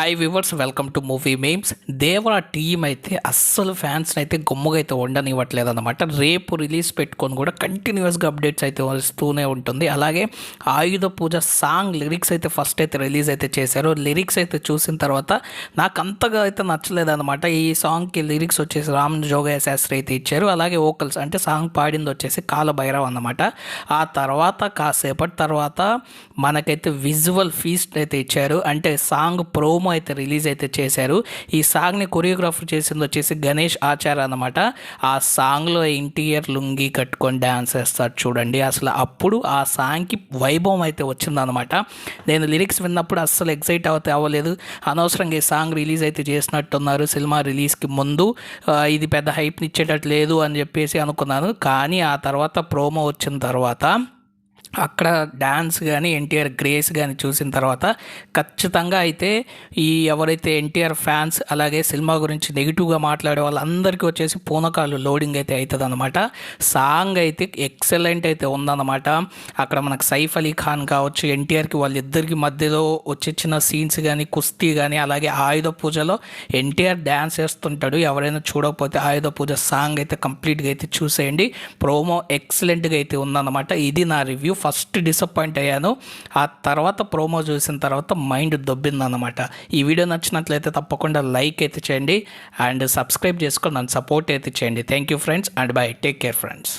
Hi viewers, welcome to movie memes. Devara team అయితే అస్సలు ఫ్యాన్స్ని అయితే గమ్ముగా అయితే ఉండనివ్వట్లేదు అనమాట. రేపు రిలీజ్ పెట్టుకొని కూడా కంటిన్యూస్గా అప్డేట్స్ అయితే వస్తూనే ఉంటుంది. అలాగే ఆయుధ పూజ సాంగ్ లిరిక్స్ అయితే ఫస్ట్ అయితే రిలీజ్ అయితే చేశారు. లిరిక్స్ అయితే చూసిన తర్వాత నాకు అంతగా అయితే నచ్చలేదు అనమాట. ఈ సాంగ్కి లిరిక్స్ వచ్చేసి రామ్ జోగయ్య శాస్త్రి అయితే ఇచ్చారు. అలాగే వోకల్స్ అంటే సాంగ్ పాడింది వచ్చేసి కాలభైరవ్ అన్నమాట. ఆ తర్వాత కాసేపటి తర్వాత మనకైతే విజువల్ ఫీస్ట్ అయితే ఇచ్చారు. అంటే సాంగ్ ప్రోమో అయితే రిలీజ్ అయితే చేశారు. ఈ సాంగ్ని కొరియోగ్రాఫర్ చేసింది వచ్చేసి గణేష్ ఆచార్ అనమాట. ఆ సాంగ్లో ఎన్టీఆర్ లుంగి కట్టుకొని డ్యాన్స్ చేస్తారు చూడండి. అసలు అప్పుడు ఆ సాంగ్కి వైభవం అయితే వచ్చిందనమాట. నేను లిరిక్స్ విన్నప్పుడు అస్సలు ఎక్సైట్ అవ్వలేదు. అనవసరంగా ఈ సాంగ్ రిలీజ్ అయితే చేసినట్టున్నారు సినిమా రిలీజ్కి ముందు. ఇది పెద్ద హైప్ని ఇచ్చేటట్టు లేదు అని చెప్పేసి అనుకున్నాను. కానీ ఆ తర్వాత ప్రోమో వచ్చిన తర్వాత అక్కడ డ్యాన్స్ కానీ ఎన్టీఆర్ గ్రేస్ కానీ చూసిన తర్వాత ఖచ్చితంగా అయితే ఈ ఎవరైతే ఎన్టీఆర్ ఫ్యాన్స్ అలాగే సినిమా గురించి నెగిటివ్గా మాట్లాడే వాళ్ళందరికీ వచ్చేసి పూనకాలు లోడింగ్ అయితే అవుతుంది అనమాట. సాంగ్ అయితే ఎక్సలెంట్ అయితే ఉందన్నమాట. అక్కడ మనకు సైఫ్ అలీ ఖాన్ కావచ్చు, ఎన్టీఆర్కి వాళ్ళిద్దరికి మధ్యలో వచ్చిన సీన్స్ కానీ కుస్తీ కానీ, అలాగే ఆయుధ పూజలో ఎన్టీఆర్ డ్యాన్స్ వేస్తుంటాడు. ఎవరైనా చూడకపోతే ఆయుధ పూజ సాంగ్ అయితే కంప్లీట్గా అయితే చూసేయండి. ప్రోమో ఎక్సలెంట్గా అయితే ఉందన్నమాట. ఇది నా రివ్యూ. ఫస్ట్ డిసప్పాయింట్ అయ్యాను. ఆ తర్వాత ప్రోమో చూసిన తర్వాత మైండ్ దొబ్బిందన్నమాట. ఈ వీడియో నచ్చినట్లయితే తప్పకుండా లైక్ అయితే చేయండి అండ్ సబ్స్క్రైబ్ చేసుకొని నన్ను సపోర్ట్ అయితే చేయండి. Thank you friends and by. Take care friends.